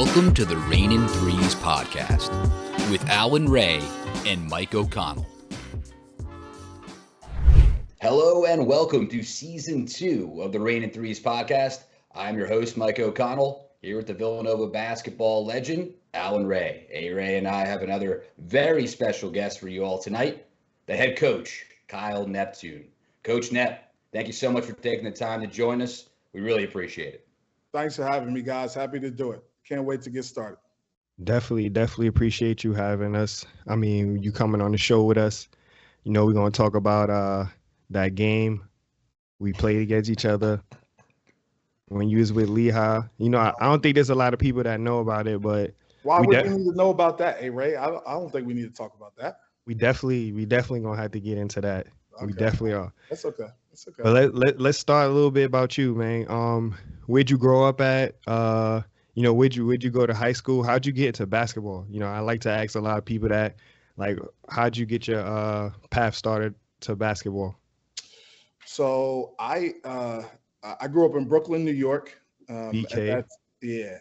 Welcome to the Raynin Threes Podcast with Alan Ray and Mike O'Connell. Hello and welcome to Season 2 of the Raynin Threes Podcast. I'm your host, Mike O'Connell, here with the Villanova basketball legend, Alan Ray. A-Ray and I have another very special guest for you all tonight, the head coach, Kyle Neptune. Coach Nep, thank you so much for taking the time to join us. We really appreciate it. Thanks for having me, guys. Happy to do it. Can't wait to get started. Definitely appreciate you having us. I mean, you coming on the show with us. You know, we're going to talk about that game we played against each other when you was with Lehigh. You know, I don't think there's a lot of people that know about it, but why would we need to know about that, Ray? I don't think we need to talk about that. We definitely going to have to get into that. Okay. We definitely are. That's okay. But let's start a little bit about you, man. Where'd you grow up at? You know, where'd you go to high school? How'd you get into basketball? You know, I like to ask a lot of people that, like, how'd you get your path started to basketball? So I grew up in Brooklyn, New York. BK.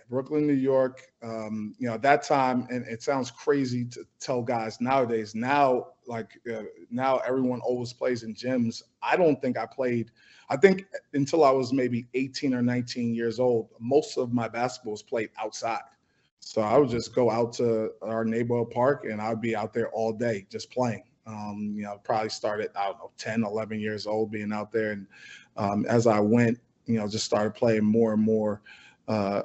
Brooklyn, New York. You know, at that time, and it sounds crazy to tell guys nowadays. Now everyone always plays in gyms. I don't think I played. I think until I was maybe 18 or 19 years old, most of my basketball was played outside. So I would just go out to our neighborhood park and I'd be out there all day just playing. You know, probably started, 10, 11 years old being out there. And as I went, you know, just started playing more and more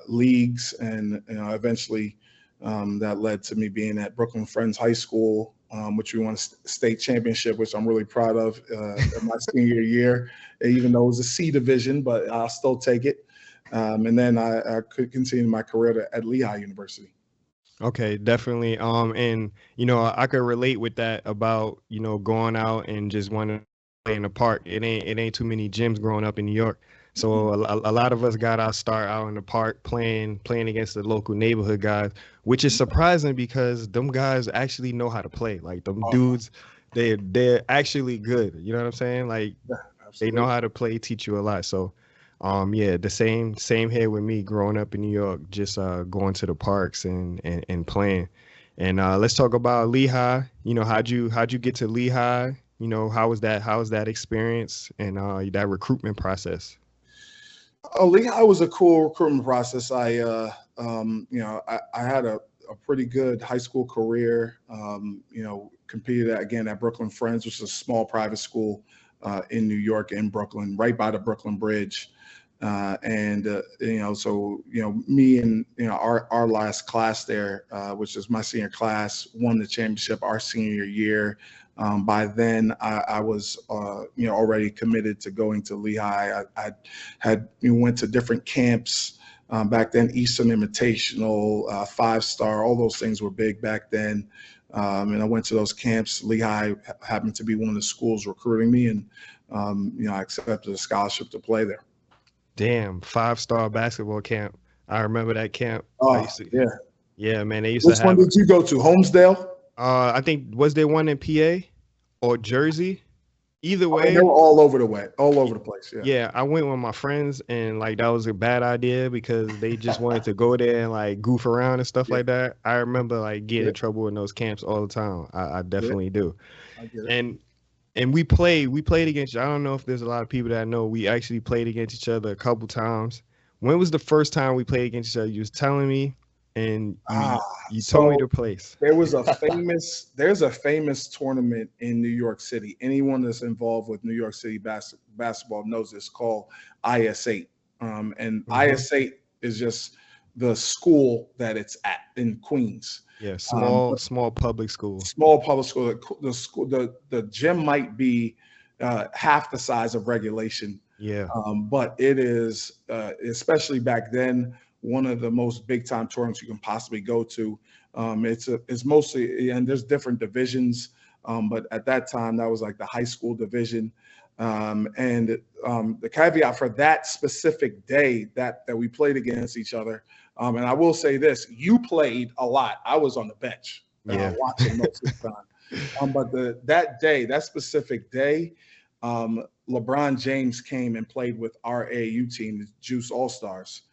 leagues. And, you know, eventually that led to me being at Brooklyn Friends High School, which we won a state championship, which I'm really proud of in my senior year, even though it was a C division, but I'll still take it. And then I could continue my career at Lehigh University. Okay, definitely. And, you know, I could relate with that about, you know, going out and just wanting to play in the park. It ain't too many gyms growing up in New York. So a lot of us got our start out in the park playing against the local neighborhood guys, which is surprising because them guys actually know how to play. Like them dudes, they're actually good. You know what I'm saying? Like they know how to play, teach you a lot. So, the same here with me growing up in New York, just going to the parks and playing. And let's talk about Lehigh. You know, how'd you get to Lehigh? You know, how was that experience and that recruitment process? Lehigh was a cool recruitment process. I had a pretty good high school career. You know, competed at Brooklyn Friends, which is a small private school in New York, in Brooklyn, right by the Brooklyn Bridge. You know, so, you know, me and, you know, our last class there, which is my senior class, won the championship our senior year. By then, I was, you know, already committed to going to Lehigh. I went to different camps back then, Eastern Invitational, 5-star, all those things were big back then. And I went to those camps. Lehigh happened to be one of the schools recruiting me, and, you know, I accepted a scholarship to play there. Damn, 5-star basketball camp. I remember that camp. Oh, Yeah, man. They used Which to have. Which one did you go to? Holmesdale? I think, was there one in PA or Jersey? Either way, they were all over the place. Yeah, I went with my friends, and like that was a bad idea because they just wanted to go there and like goof around and stuff like that. I remember like getting in trouble in those camps all the time. I definitely do. I get it. And we played against. I don't know if there's a lot of people that know we actually played against each other a couple times. When was the first time we played against each other? You was telling me. And you told me the place. There's a famous tournament in New York City. Anyone that's involved with New York City basketball knows it's called IS8. And IS8 is just the school that it's at in Queens. Yeah, small public school. Small public school. The gym might be half the size of regulation. Yeah. But it is, especially back then, one of the most big time tournaments you can possibly go to. It's mostly, and there's different divisions, but at that time that was like the high school division. And the caveat for that specific day that we played against each other, and I will say this: you played a lot. I was on the bench, watching most of the time. But that specific day, LeBron James came and played with our AAU team, the Juice All Stars.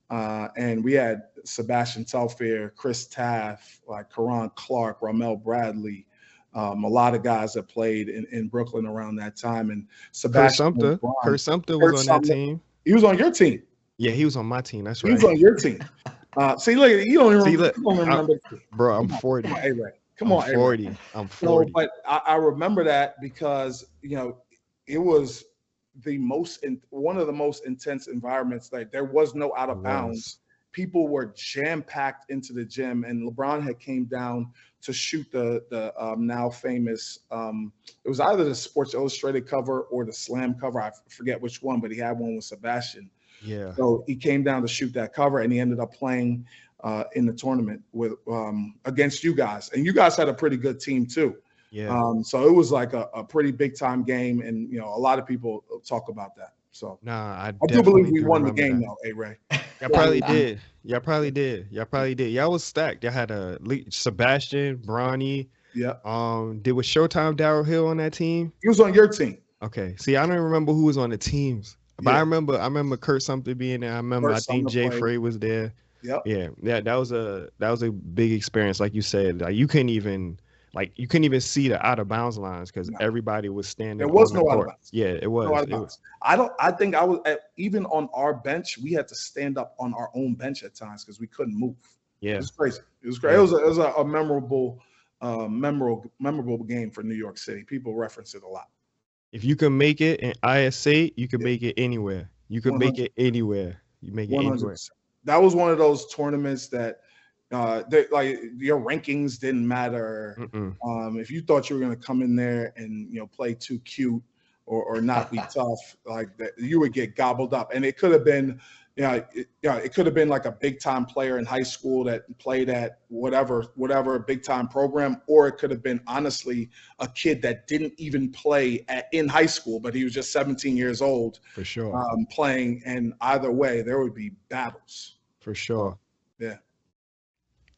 And we had Sebastian Telfair, Chris Taft, like Karan Clark, Ramel Bradley, a lot of guys that played in Brooklyn around that time. And Sebastian Kurt Sumter was on that team. He was on your team. Yeah, he was on my team. That's right. He was on your team. See, look, you don't even remember. Bro, I'm 40. Come on, A-Ray. Come on, 40. I'm 40. So, but I remember that because, it was one of the most intense environments. Like, there was no out of bounds. People were jam-packed into the gym, and LeBron had came down to shoot the now famous, it was either the Sports Illustrated cover or the Slam cover. I forget which one, but he had one with Sebastian. Yeah. So he came down to shoot that cover, and he ended up playing in the tournament with against you guys. And you guys had a pretty good team too. Yeah. So it was like a pretty big time game, and a lot of people talk about that. So I do believe we won the game though, A-Ray. Y'all probably did. Y'all was stacked. Y'all had Sebastian, Bronny. Yeah. Was Showtime Darryl Hill on that team? He was on your team. Okay. See, I don't remember who was on the teams. But I remember Kurt Sumter being there. I think Jay Frey was there. Yep. Yeah. That was a big experience. Like you said, like you couldn't even see the out of bounds lines because everybody was standing. There was no out of bounds. Yeah, it was. No out of bounds. I think I was even on our bench. We had to stand up on our own bench at times because we couldn't move. Yeah, it was crazy. It was great. Yeah. It was a memorable game for New York City. People reference it a lot. If you can make it in ISA, you can make it anywhere. You can 100%. Make it anywhere. You make it 100%. Anywhere. That was one of those tournaments that like your rankings didn't matter. If you thought you were going to come in there and play too cute or not be tough, like that, you would get gobbled up. And it could have been, it could have been like a big time player in high school that played at whatever big time program, or it could have been honestly a kid that didn't even play in high school, but he was just 17 years old for sure playing. And either way, there would be battles for sure. Yeah.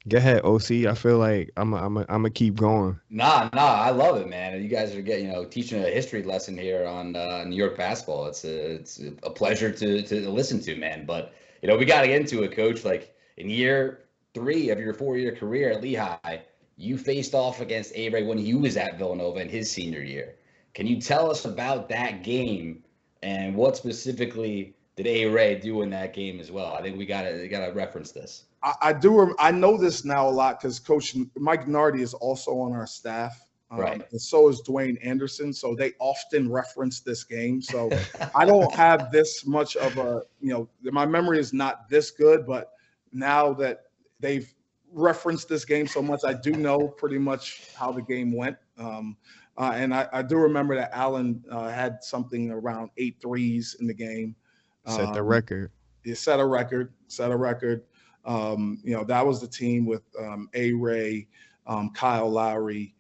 Go ahead, OC. I feel like I'm a keep going. Nah, I love it, man. You guys are getting, teaching a history lesson here on New York basketball. It's a pleasure to listen to, man. But we got to get into it, Coach. Like in year 3 of your 4-year career at Lehigh, you faced off against A-Ray when he was at Villanova in his senior year. Can you tell us about that game and what specifically did A-Ray do in that game as well? I think we gotta reference this. I do. I know this now a lot because Coach Mike Nardi is also on our staff. Right. And so is Dwayne Anderson. So they often reference this game. So I don't have this much of a, my memory is not this good, but now that they've referenced this game so much, I do know pretty much how the game went. And I do remember that Allen had something around 8 threes in the game. Set the record. It set a record. That was the team with A-Ray, Kyle Lowry,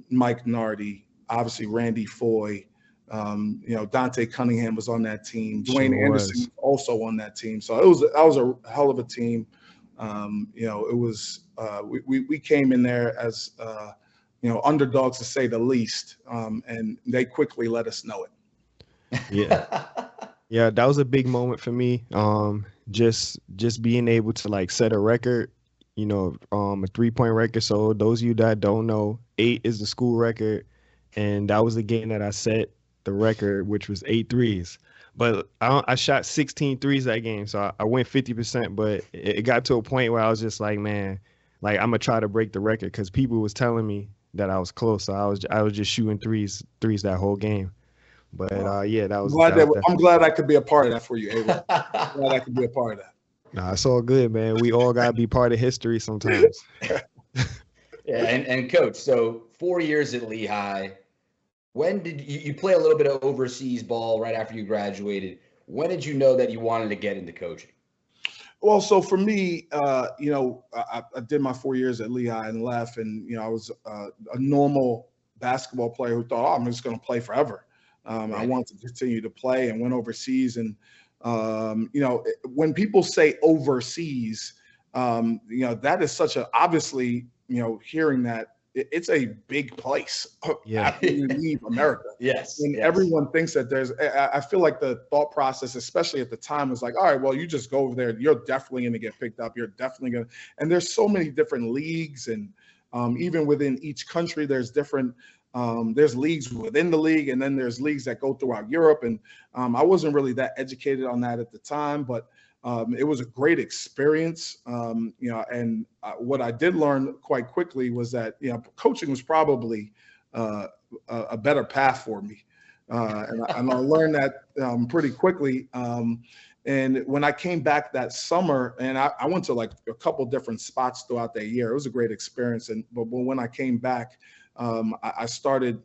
Mike Nardi, obviously Randy Foy, Dante Cunningham was on that team. Dwayne Anderson was also on that team. So that was a hell of a team. It was we came in there as underdogs to say the least, and they quickly let us know it. Yeah. Yeah, that was a big moment for me. Just being able to like set a record, a 3-point record. So those of you that don't know, 8 is the school record, and that was the game that I set the record, which was 8 threes. But I shot 16 threes that game, so I went 50%. But it got to a point where I was just like, man, like I'm gonna try to break the record because people was telling me that I was close. So I was just shooting threes that whole game. But that was. I'm glad I could be a part of that for you, Avery. Glad I could be a part of that. Nah, it's all good, man. We all gotta be part of history sometimes. Yeah, and Coach, so 4 years at Lehigh. When did you play a little bit of overseas ball right after you graduated? When did you know that you wanted to get into coaching? Well, so for me, I did my 4 years at Lehigh and left, and I was a normal basketball player who thought, I'm just going to play forever. Right. I wanted to continue to play and went overseas. And, when people say overseas, that is such a, obviously, hearing that, it's a big place Yeah. after you leave America. Yes. And yes. everyone thinks that I feel like the thought process, especially at the time, was like, all right, well, you just go over there. You're definitely going to get picked up. You're definitely going to. And there's so many different leagues. And even within each country, there's different. There's leagues within the league. And then there's leagues that go throughout Europe. And I wasn't really that educated on that at the time. But it was a great experience, and what I did learn quite quickly was that, coaching was probably a better path for me. And I learned that pretty quickly. And when I came back that summer, and I went to like a couple different spots throughout that year, it was a great experience. But when I came back, I started,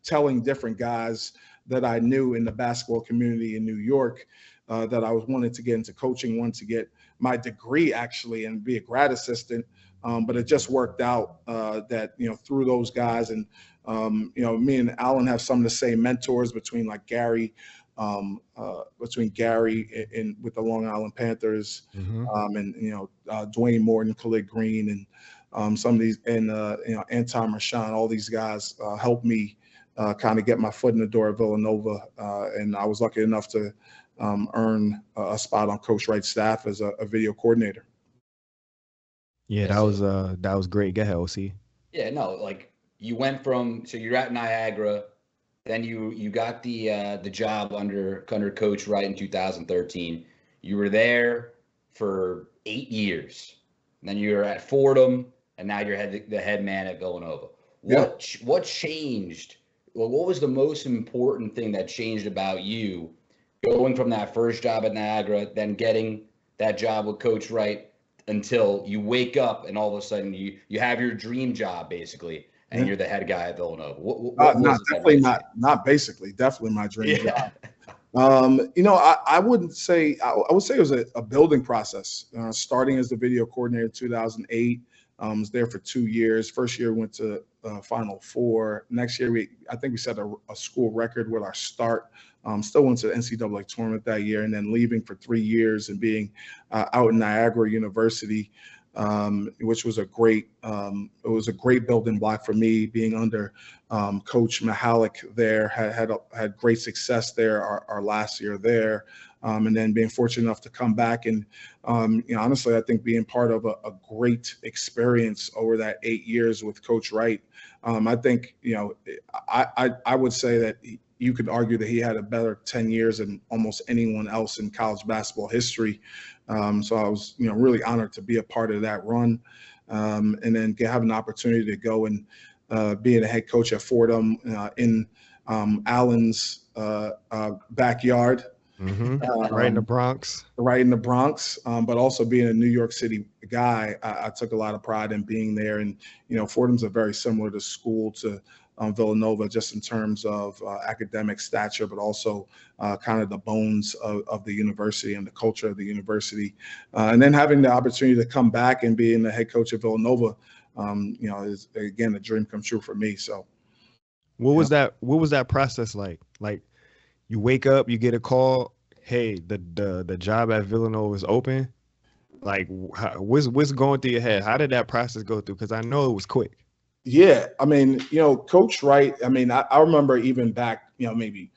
telling different guys that I knew in the basketball community in New York that I wanted to get into coaching, wanted to get my degree actually and be a grad assistant. But it just worked out that, through those guys and, me and Alan have some of the same mentors between like Gary, with the Long Island Panthers, and, Dwayne Morton, Khalid Green, and some of these, and, Anton Rashawn, all these guys helped me kind of get my foot in the door at Villanova. And I was lucky enough to earn a spot on Coach Wright's staff as a video coordinator. Yeah, that was great. Go ahead, OC. Yeah, no, like you went from, so you're at Niagara, then you got the job under Coach Wright in 2013. You were there for 8 years. And then you were at Fordham, and now you're the head man at Villanova. What changed? Well, what was the most important thing that changed about you going from that first job at Niagara, then getting that job with Coach Wright until you wake up and all of a sudden you have your dream job basically, and you're the head guy at Villanova? Definitely my dream job. I would say it was a building process. Starting as the video coordinator in 2008, was there for 2 years. First year went to Final Four. Next year I think we set a school record with our start. Still went to the NCAA tournament that year, and then leaving for 3 years and being out in Niagara University, which was a great building block for me. Being under Coach Mihalik there, had great success there our last year there, and then being fortunate enough to come back and honestly, I think being part of a great experience over that 8 years with Coach Wright. I think I would say that you could argue that he had a better 10 years than almost anyone else in college basketball history. So I was, really honored to be a part of that run, and then have an opportunity to go and being a head coach at Fordham in Allen's backyard. Right in the Bronx. Right in the Bronx, but also being a New York City guy, I took a lot of pride in being there. And, Fordham's a very similar to school to Villanova, just in terms of academic stature, but also kind of the bones of the university and the culture of the university. And then having the opportunity to come back and being the head coach of Villanova, is again a dream come true for me. So, what was that process like? Like, you wake up, you get a call, hey, the job at Villanova is open. Like, what's going through your head? How did that process go through? Because I know it was quick. Yeah, I mean, Coach Wright, I remember even back, maybe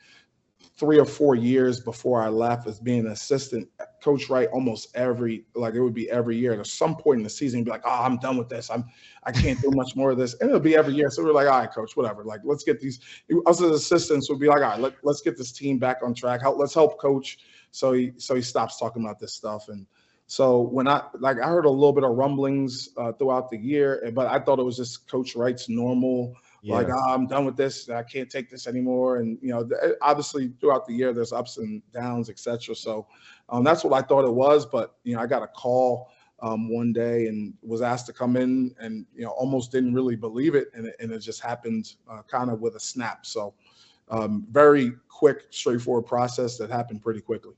3 or 4 years before I left as being an assistant, Coach Wright almost it would be every year. At some point in the season, he'd be like, oh, I'm done with this. I can't do much more of this. And it'll be every year. So we're like, all right, Coach, whatever. Like, let's get these. Us as assistants would be like, all right, let's get this team back on track. Let's help Coach. So he stops talking about this stuff. And so when I heard a little bit of rumblings throughout the year, but I thought it was just Coach Wright's normal, I'm done with this. I can't take this anymore. And, obviously throughout the year, there's ups and downs, et cetera. So that's what I thought it was. But, I got a call one day and was asked to come in and, almost didn't really believe it. And it just happened kind of with a snap. So very quick, straightforward process that happened pretty quickly.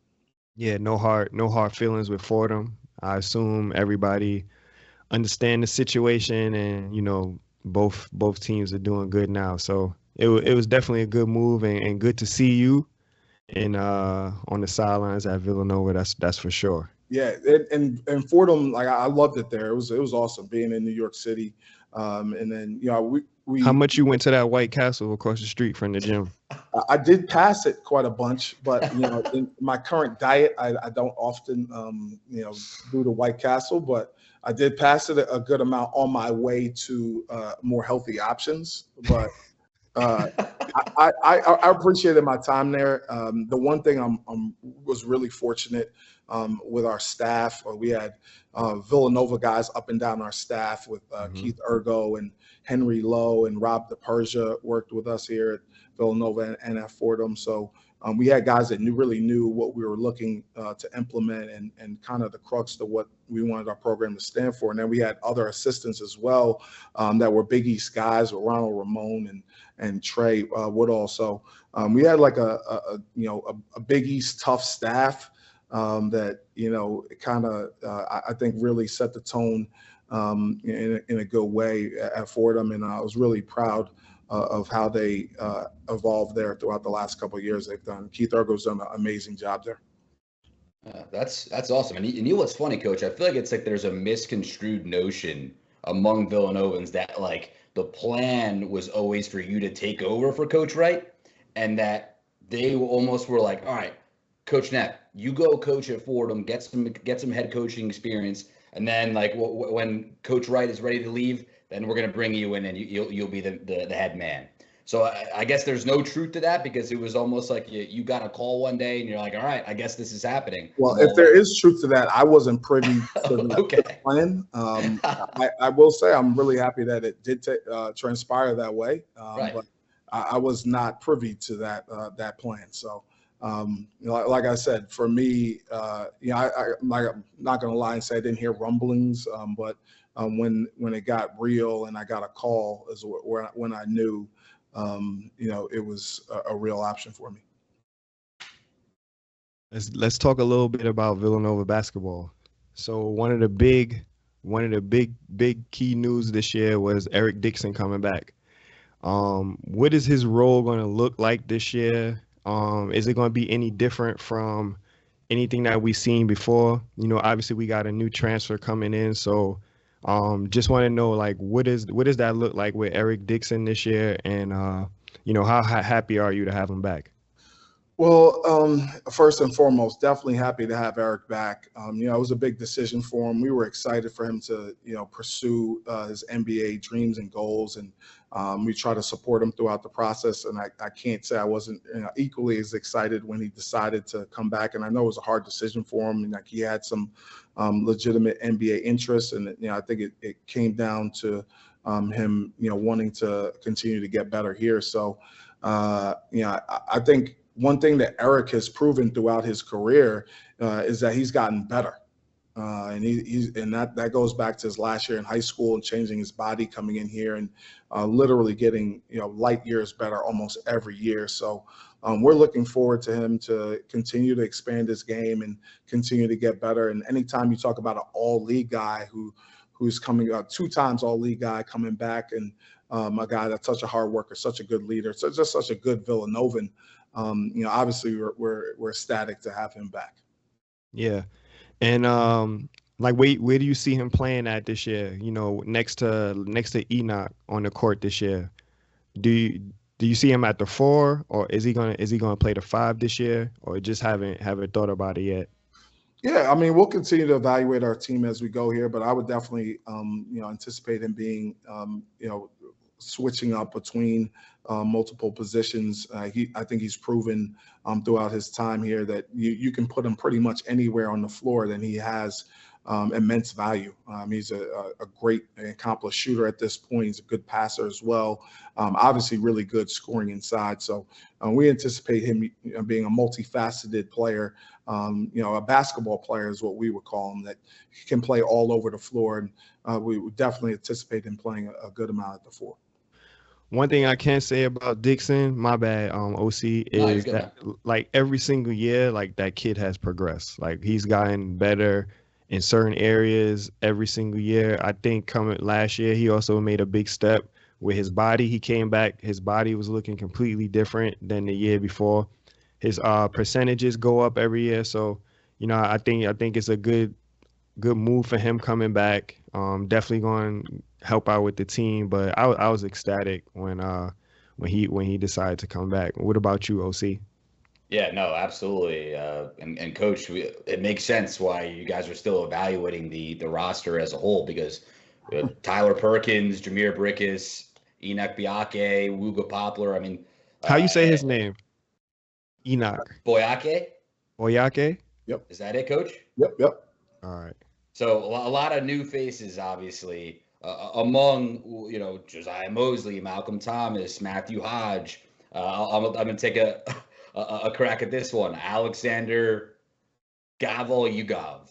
Yeah, no hard feelings with Fordham. I assume everybody understand the situation, and both teams are doing good now. So it was definitely a good move, and good to see you and on the sidelines at Villanova. That's for sure. Yeah, and Fordham, I loved it there. It was awesome being in New York City. And then, we How much you went to that White Castle across the street from the gym? I did pass it quite a bunch, but in my current diet, I don't often do the White Castle, but I did pass it a good amount on my way to more healthy options. But I appreciated my time there. The one thing was really fortunate with our staff. We had Villanova guys up and down our staff with Keith Ergo and Henry Lowe and Rob DePersia worked with us here at Villanova and at Fordham. So we had guys that really knew what we were looking to implement and kind of the crux to what we wanted our program to stand for. And then we had other assistants as well that were Big East guys with Ronald Ramon and Trey Woodall. So we had like a Big East tough staff that kind of I think really set the tone in a good way at Fordham, and I was really proud of how they evolved there throughout the last couple of years they've done. Keith Ergo's done an amazing job there. That's awesome. And you know what's funny, Coach? I feel like it's like there's a misconstrued notion among Villanovans that like the plan was always for you to take over for Coach Wright, and that they almost were like, all right, Coach Knapp, you go coach at Fordham, get some head coaching experience, and then like when Coach Wright is ready to leave, then we're going to bring you in and you'll be the head man. So I guess there's no truth to that, because it was almost like you got a call one day and you're like, all right, I guess this is happening. Well, if there is truth to that, I wasn't privy to the plan. I will say I'm really happy that it did transpire that way. Right. But I was not privy to that plan. So, like I said, for me, I'm not going to lie and say I didn't hear rumblings, but when it got real and I got a call is when I knew, it was a real option for me. Let's talk a little bit about Villanova basketball. So one of the big key news this year was Eric Dixon coming back. What is his role going to look like this year? Is it going to be any different from anything that we've seen before? Obviously we got a new transfer coming in, so just want to know, like, what does that look like with Eric Dixon this year, and how happy are you to have him back? Well, first and foremost, definitely happy to have Eric back. It was a big decision for him. We were excited for him to, pursue his NBA dreams and goals, and we try to support him throughout the process. And I can't say I wasn't equally as excited when he decided to come back. And I know it was a hard decision for him, and like he had some legitimate NBA interests, and I think it came down to him, wanting to continue to get better here. So, I think one thing that Eric has proven throughout his career is that he's gotten better. And that goes back to his last year in high school and changing his body, coming in here and literally getting, light years better almost every year. So we're looking forward to him to continue to expand his game and continue to get better. And anytime you talk about an all-league guy who's coming up, 2 times all-league guy coming back, and a guy that's such a hard worker, such a good leader, so just such a good Villanovan, obviously we're ecstatic to have him back. Yeah. And where do you see him playing at this year? Next to Enoch on the court this year. Do you see him at the 4, or is he gonna play the 5 this year, or just haven't thought about it yet? Yeah, we'll continue to evaluate our team as we go here, but I would definitely anticipate him being switching up between multiple positions. I think he's proven throughout his time here that you can put him pretty much anywhere on the floor, then he has immense value. He's a great and accomplished shooter at this point. He's a good passer as well. Obviously really good scoring inside. So we anticipate him being a multifaceted player, a basketball player is what we would call him, that he can play all over the floor. And we would definitely anticipate him playing a good amount at the 4. One thing I can say about Dixon, my bad, OC, is that like every single year, like that kid has progressed. Like he's gotten better in certain areas every single year. I think coming last year, he also made a big step with his body. He came back, his body was looking completely different than the year before. His percentages go up every year. So, I think it's a good move for him coming back. Definitely going help out with the team. But I was ecstatic when he decided to come back. What about you, OC? Yeah, no, absolutely. And coach, it makes sense why you guys are still evaluating the roster as a whole, because Tyler Perkins, Jameer Brickus, Enoch Biake, Wooga Poplar. I mean, How you say his name? Enoch Boyake? Oyake? Yep. Is that it, coach? Yep. All right. So a lot of new faces, obviously, among, Josiah Mosley, Malcolm Thomas, Matthew Hodge. I'm going to take a crack at this one. Alexander Gavalyugov.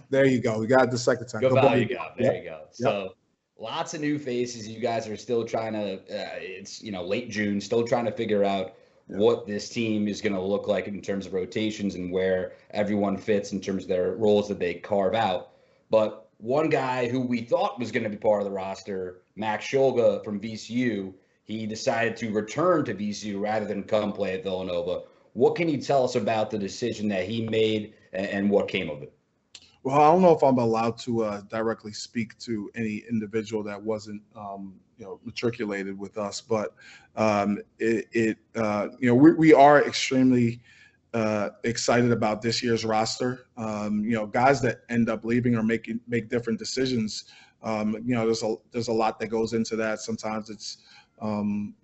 There you go. We got it the second time. Gavalyugov. There you go. Yep. So lots of new faces. You guys are still trying to, it's, late June, still trying to figure out what this team is going to look like in terms of rotations and where everyone fits in terms of their roles that they carve out. But one guy who we thought was going to be part of the roster, Max Shulga from VCU, he decided to return to VCU rather than come play at Villanova. What can you tell us about the decision that he made and what came of it? Well, I don't know if I'm allowed to directly speak to any individual that wasn't, matriculated with us, but we are extremely excited about this year's roster. Guys that end up leaving or make different decisions. There's a lot that goes into that. Sometimes it's some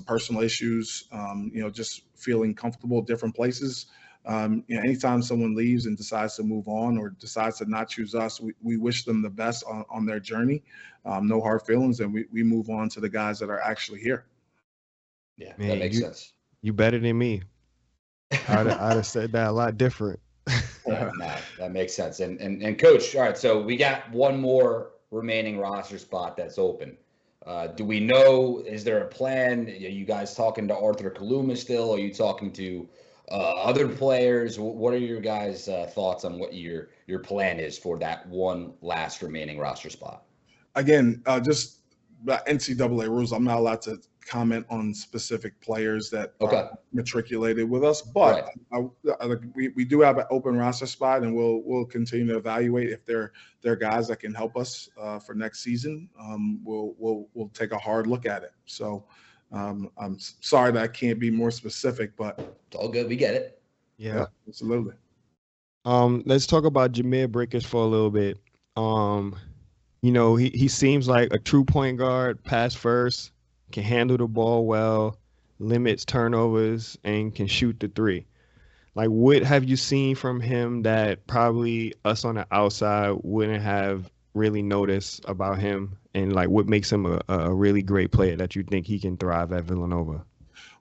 personal issues. Just feeling comfortable at different places. Anytime someone leaves and decides to move on or decides to not choose us, we wish them the best on their journey. No hard feelings, and we move on to the guys that are actually here. Yeah, man, that makes sense. You better than me. I'd have said that a lot different. Yeah, that makes sense. And coach, all right, so we got one more remaining roster spot that's open. Do we know, is there a plan? Are you guys talking to Arthur Kaluma still? Are you talking to other players? What are your guys' thoughts on what your plan is for that one last remaining roster spot? Again, just the NCAA rules. I'm not allowed to comment on specific players that are matriculated with us, but we do have an open roster spot, and we'll continue to evaluate if they're guys that can help us for next season. We'll take a hard look at it. So. I'm sorry that I can't be more specific, but it's all good. We get it. Yeah, absolutely. Let's talk about Jameer Brickus for a little bit. He seems like a true point guard, pass first, can handle the ball well, limits turnovers, and can shoot the three. Like, what have you seen from him that probably us on the outside wouldn't have really noticed about him, and like what makes him a really great player that you think he can thrive at Villanova?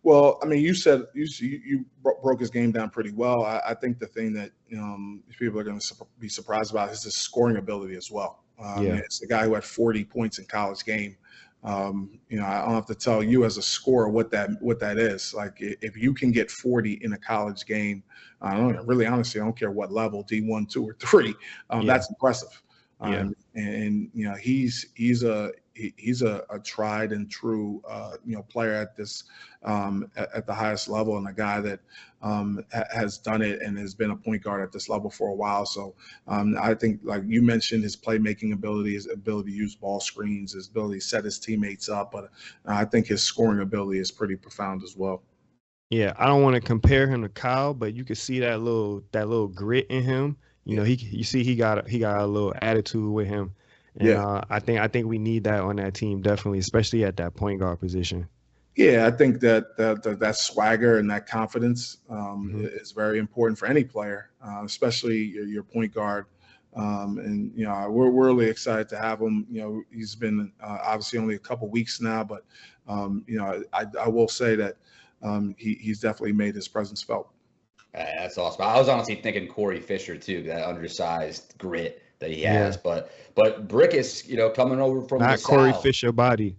Well, I mean, you said you broke his game down pretty well. I think the thing that people are going to be surprised about is his scoring ability as well. It's the guy who had 40 points in college game. I don't have to tell you as a scorer what that is. Like, if you can get 40 in a college game, honestly, I don't care what level, D1, 2, or 3. That's impressive. He's a tried and true player at this at the highest level, and a guy that has done it and has been a point guard at this level for a while. So I think, like you mentioned, his playmaking ability, his ability to use ball screens, his ability to set his teammates up, but I think his scoring ability is pretty profound as well. Yeah, I don't want to compare him to Kyle, but you can see that little grit in him. He got a little attitude with him, and I think we need that on that team, definitely, especially at that point guard position. Yeah, I think that swagger and that confidence is very important for any player, especially your point guard. We're really excited to have him. He's been obviously only a couple weeks now, but I will say that he's definitely made his presence felt. That's awesome. I was honestly thinking Corey Fisher too, that undersized grit that he has. But Brickus, coming over from not LaSalle. Corey Fisher body.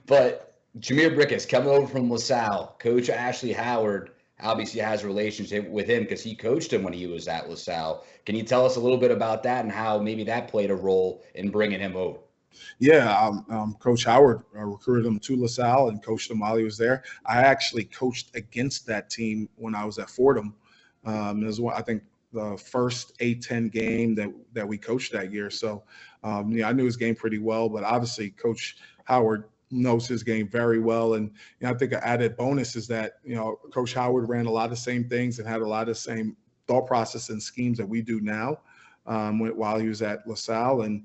But Jameer Brickus coming over from LaSalle. Coach Ashley Howard obviously has a relationship with him because he coached him when he was at LaSalle. Can you tell us a little bit about that and how maybe that played a role in bringing him over? Yeah, Coach Howard recruited him to LaSalle and coached him while he was there. I actually coached against that team when I was at Fordham. I think the first A-10 game that we coached that year. So, I knew his game pretty well, but obviously Coach Howard knows his game very well. And I think an added bonus is that, Coach Howard ran a lot of the same things and had a lot of the same thought process and schemes that we do now while he was at LaSalle. And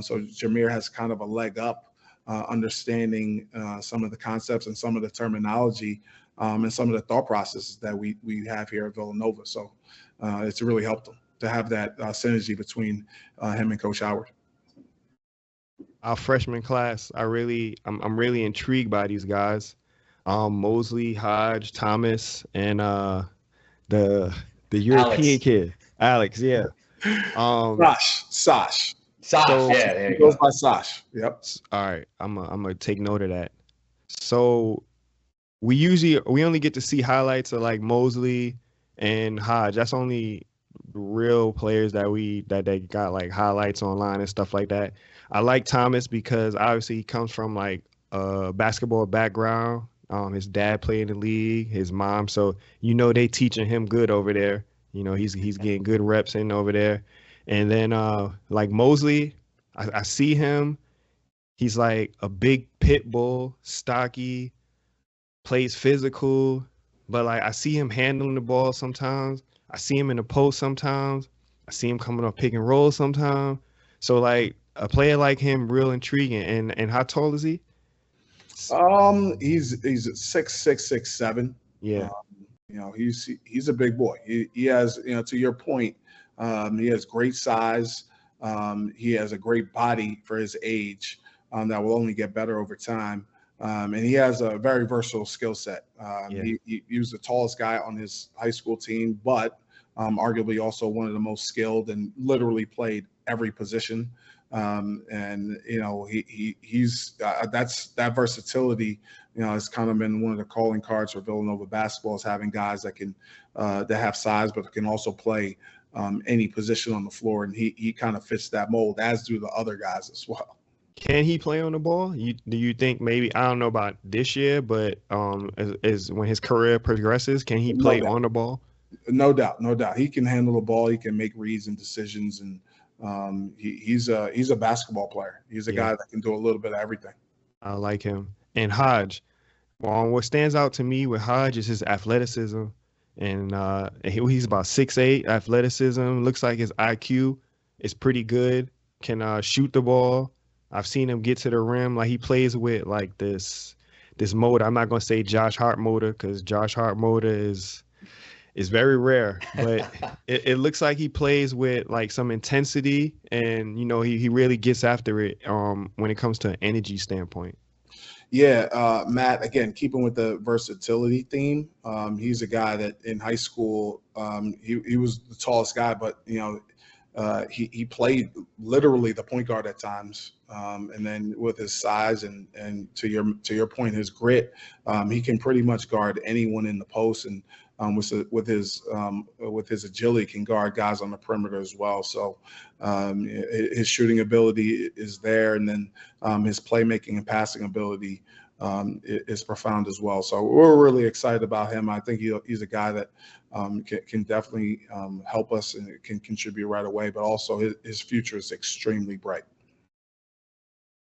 so Jameer has kind of a leg up understanding some of the concepts and some of the terminology and some of the thought processes that we have here at Villanova. So it's really helped him to have that synergy between him and Coach Howard. Our freshman class, I'm really intrigued by these guys. Mosley, Hodge, Thomas, and the European kid, Alex. Yeah. Sash. So, yeah, there you goes go. by Sash. Yep. All right, I'm gonna take note of that. So we only get to see highlights of like Mosley and Hodge. That's only real players that they got like highlights online and stuff like that. I like Thomas because obviously he comes from like a basketball background. His dad played in the league, his mom, so they teaching him good over there. He's getting good reps in over there. And then like Mosley, I see him. He's like a big pit bull, stocky, plays physical, but like I see him handling the ball sometimes. I see him in the post sometimes. I see him coming up pick and roll sometimes. So like a player like him, real intriguing. And how tall is he? He's 6'6", 6'7". Yeah. He's a big boy. He has, to your point, he has great size. He has a great body for his age that will only get better over time. And he has a very versatile skill set. He was the tallest guy on his high school team, but arguably also one of the most skilled and literally played every position. He's that versatility, has kind of been one of the calling cards for Villanova basketball, is having guys that can that have size, but can also play any position on the floor. And he kind of fits that mold, as do the other guys as well. Can he play on the ball? Do you think maybe, I don't know about this year, but as when his career progresses, can he play on the ball? No doubt. He can handle the ball. He can make reads and decisions, and he's a basketball player. He's a guy that can do a little bit of everything. I like him. And Hodge, what stands out to me with Hodge is his athleticism, and he's about 6'8", athleticism. Looks like his IQ is pretty good. Can shoot the ball. I've seen him get to the rim. Like, he plays with like this motor. I'm not gonna say Josh Hart motor, because Josh Hart motor is very rare, but it looks like he plays with like some intensity, and he really gets after it when it comes to an energy standpoint. Yeah, Matt, again, keeping with the versatility theme, he's a guy that in high school, he was the tallest guy, but he played literally the point guard at times, and then with his size and to your point, his grit, he can pretty much guard anyone in the post, and with his agility, can guard guys on the perimeter as well. So his shooting ability is there, and then his playmaking and passing ability is profound as well. So we're really excited about him. I think he's a guy that can definitely help us and can contribute right away, but also his future is extremely bright.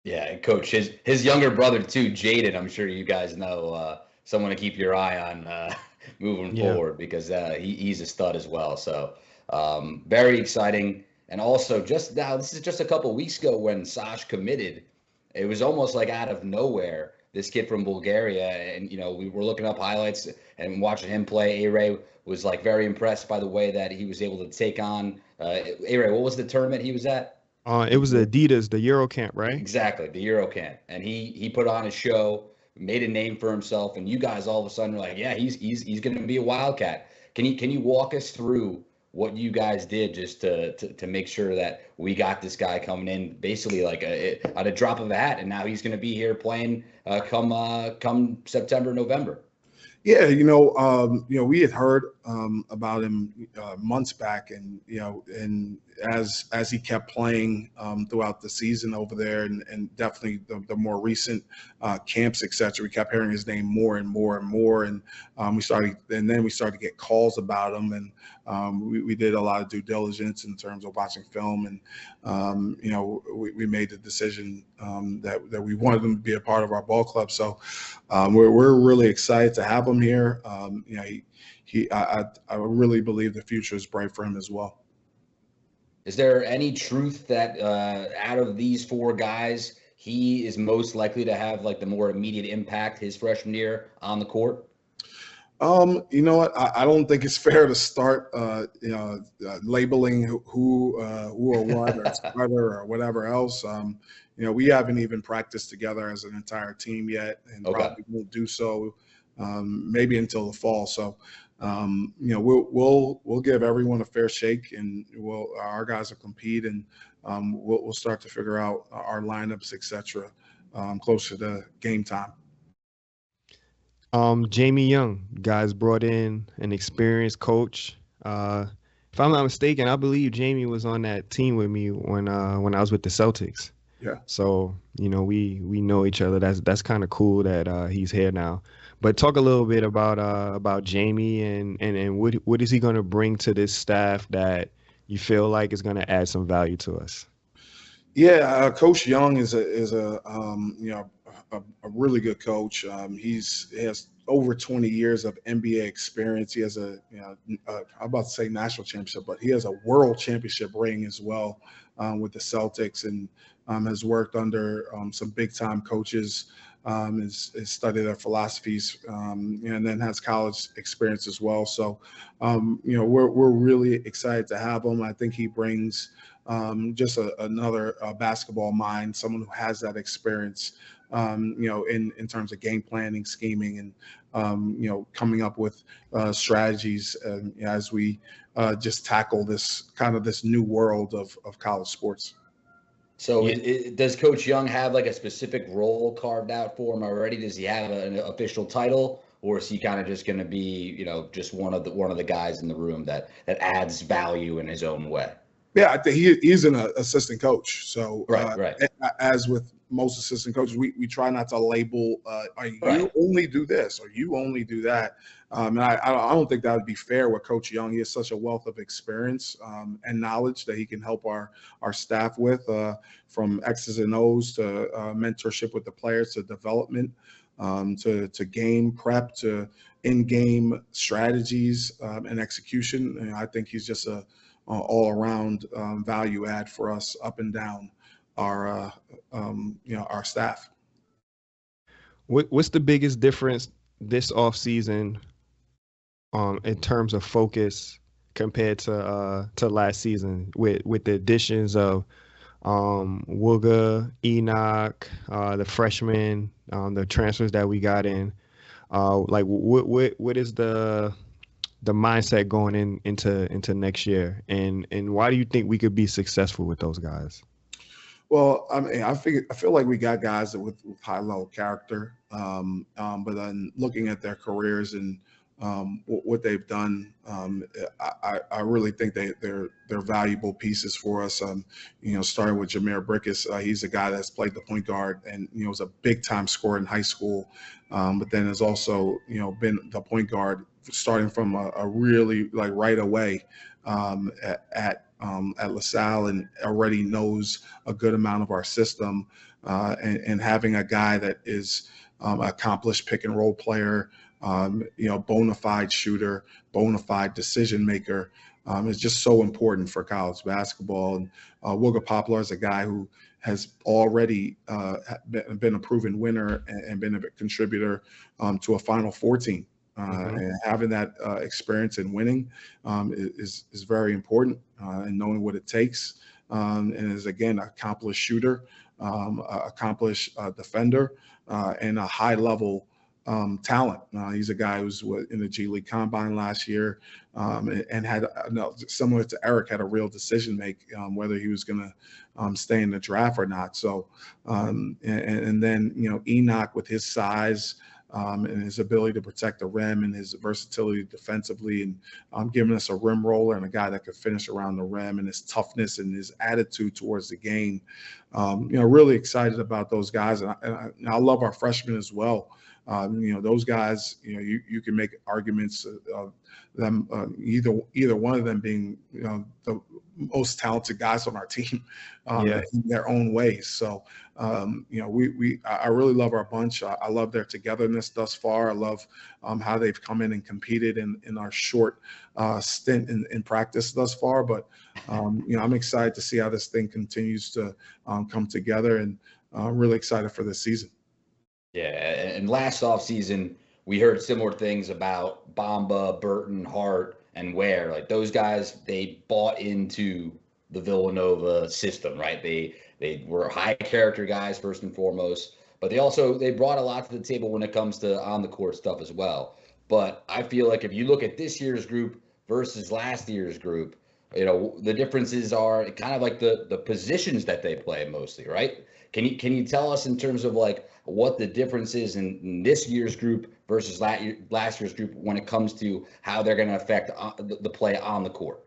Yeah, and Coach, his younger brother too, Jaden, I'm sure you guys know, someone to keep your eye on moving forward, because he's a stud as well. So very exciting. And also, just now, this is just a couple weeks ago when Sash committed, it was almost like out of nowhere, this kid from Bulgaria. And, we were looking up highlights and watching him play. A-Ray was like very impressed by the way that he was able to take on A-Ray. What was the tournament he was at? It was Adidas, the Euro camp, right? Exactly, the Euro camp. And he put on a show, made a name for himself, and you guys all of a sudden are like, yeah, he's going to be a Wildcat. Can you walk us through what you guys did just to make sure that we got this guy coming in basically like at a drop of a hat, and now he's going to be here playing come September, November? Yeah, we had heard about him months back, and and as he kept playing throughout the season over there, and definitely the more recent camps, etc., we kept hearing his name more and more and more, and we started to get calls about him, and we did a lot of due diligence in terms of watching film, and we made the decision that we wanted him to be a part of our ball club. So we're really excited to have him here. I really believe the future is bright for him as well. Is there any truth that out of these four guys, he is most likely to have like the more immediate impact his freshman year on the court? You know what? I don't think it's fair to start, labeling who or what, or starter or whatever else. We haven't even practiced together as an entire team yet, and probably won't do so maybe until the fall. So, we'll give everyone a fair shake, and our guys will compete, and we'll start to figure out our lineups, etc. Closer to game time. Jamie Young, guys brought in an experienced coach. If I'm not mistaken, I believe Jamie was on that team with me when I was with the Celtics. Yeah. So, we know each other. That's kind of cool that he's here now. But talk a little bit about Jamie and what is he going to bring to this staff that you feel like is going to add some value to us? Yeah, Coach Young is a really good coach. He has over 20 years of NBA experience. He has I'm about to say national championship, but he has a world championship ring as well with the Celtics, and has worked under some big time coaches. Has studied their philosophies, and then has college experience as well. So, we're really excited to have him. I think he brings just another basketball mind, someone who has that experience, in terms of game planning, scheming, and coming up with strategies as we just tackle this new world of college sports. So does Coach Young have like a specific role carved out for him already? Does he have an official title, or is he kind of just going to be, just one of the guys in the room that adds value in his own way? Yeah, I think he's an assistant coach. So right. As with most assistant coaches, we try not to label, you only do this or you only do that. And I don't think that would be fair with Coach Young. He has such a wealth of experience and knowledge that he can help our staff with, from X's and O's to mentorship with the players, to development, to game prep, to in-game strategies and execution. And I think he's just a all-around value add for us up and down our staff. What's the biggest difference this offseason in terms of focus compared to last season with the additions of Wooga, Enoch, the freshmen, the transfers that we got in? What is the mindset going into next year, and why do you think we could be successful with those guys? Well, I mean, I feel like we got guys with high level character, but then looking at their careers and what they've done, I really think they're valuable pieces for us. Starting with Jameer Brickus, he's a guy that's played the point guard and was a big time scorer in high school, but then has also been the point guard starting from a really right away at LaSalle, and already knows a good amount of our system, and having a guy that is accomplished pick and roll player, bona fide shooter, bona fide decision maker, is just so important for college basketball. And Wooga Poplar is a guy who has already been a proven winner and been a contributor to a Final Four team. And having that experience in winning is very important, and knowing what it takes, and is again an accomplished shooter, accomplished defender, and a high level talent. He's a guy who's in the G League Combine last year, and had similar to Eric, had a real decision make whether he was going to stay in the draft or not. So and then Enoch with his size, and his ability to protect the rim, and his versatility defensively, and giving us a rim roller and a guy that could finish around the rim, and his toughness and his attitude towards the game. Really excited about those guys. And I love our freshmen as well. Those guys, you can make arguments of them, either one of them being, the most talented guys on our team in their own ways. So, I really love our bunch. I love their togetherness thus far. I love how they've come in and competed in our short stint in practice thus far. But, I'm excited to see how this thing continues to come together, and really excited for this season. Yeah, and last offseason, we heard similar things about Bamba, Burton, Hart, and Ware. Like those guys, they bought into the Villanova system, right? They were high character guys first and foremost, but they brought a lot to the table when it comes to on the court stuff as well. But I feel like if you look at this year's group versus last year's group, the differences are kind of like the positions that they play mostly, right? Can you tell us in terms of like what the difference is in this year's group versus last year's group when it comes to how they're going to affect the play on the court?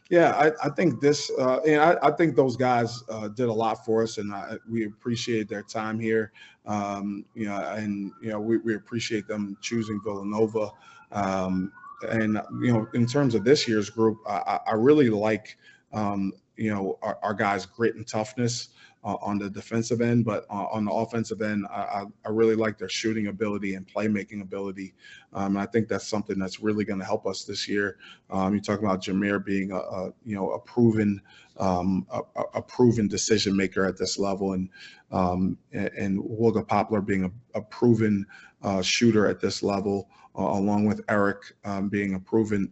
Yeah, I think I think those guys did a lot for us, and we appreciate their time here. We appreciate them choosing Villanova. In terms of this year's group, I really like, our guys' grit and toughness on the defensive end, but on the offensive end, I really like their shooting ability and playmaking ability. I think that's something that's really going to help us this year. You talk about Jameer being a proven decision maker at this level, and Wooga Poplar being a proven shooter at this level, along with Eric being a proven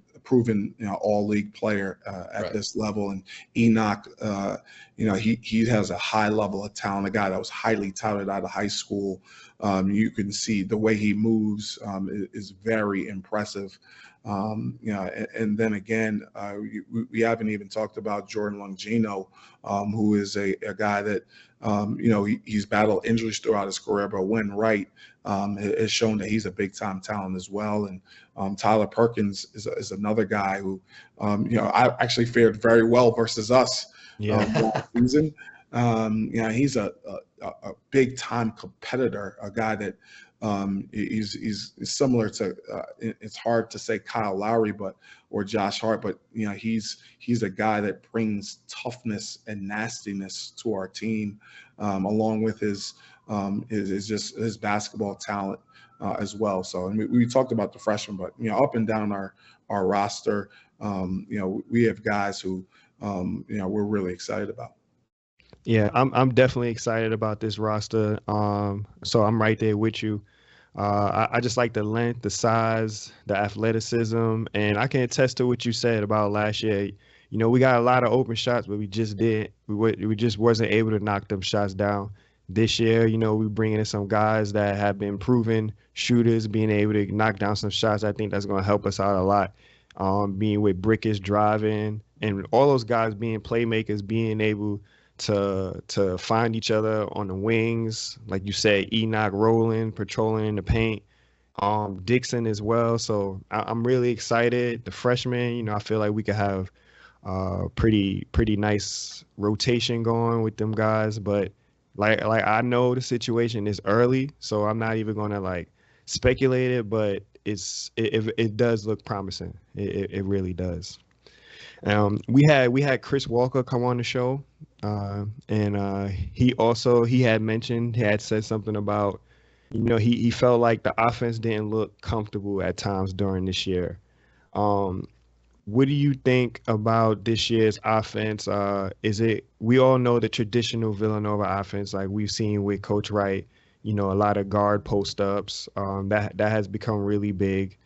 all-league player at this level, and Enoch, he has a high level of talent, a guy that was highly touted out of high school. You can see the way he moves is very impressive. And then again, we haven't even talked about Jordan Longino, who is a guy that, he's battled injuries throughout his career, but when right, has shown that he's a big-time talent as well. And Tyler Perkins is another guy who, I actually fared very well versus us last season. He's a big-time competitor, a guy that he's similar to, it's hard to say Kyle Lowry, or Josh Hart, but he's a guy that brings toughness and nastiness to our team, along with his basketball talent as well. So, and we talked about the freshmen, but up and down our roster, we have guys who we're really excited about. Yeah, I'm definitely excited about this roster. So I'm right there with you. I just like the length, the size, the athleticism, and I can attest to what you said about last year. We got a lot of open shots, but we just wasn't able to knock them shots down. This year, we bringing in some guys that have been proven shooters, being able to knock down some shots. I think that's going to help us out a lot. Being with Brickish driving, and all those guys being playmakers, being able to find each other on the wings, like you said, Enoch rolling, patrolling in the paint, Dixon as well. So I'm really excited. The freshmen, I feel like we could have pretty nice rotation going with them guys. But like I know the situation is early, so I'm not even gonna speculate it. But it does look promising. It really does. We had Chris Walker come on the show, and he had said something about, he felt like the offense didn't look comfortable at times during this year. What do you think about this year's offense? We all know the traditional Villanova offense, like we've seen with Coach Wright, a lot of guard post-ups, that has become really big.